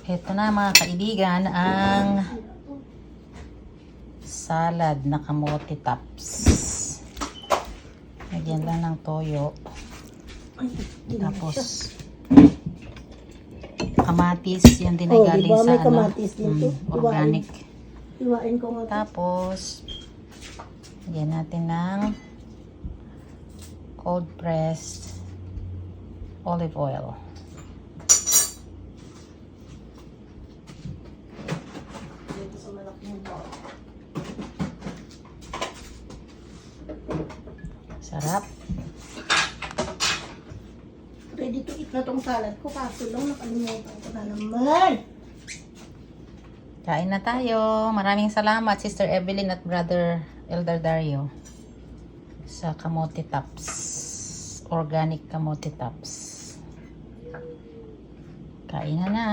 Ito na mga kaibigan ang salad na kamote tops. Lagyan lang ng toyo. Tapos kamatis, yan din ay galing diba, sa may kamatis dito. organic. Iwain ko nga. Tapos lagyan natin ng cold pressed olive oil. Dito sa malaking bowl. Sarap. Ready to eat na tong salad ko. Kaso lang nakalimutan ko na naman. Kain na tayo. Maraming salamat Sister Evelyn at Brother Elder Dario sa kamote tops. Organic kamote tops. Kain na na.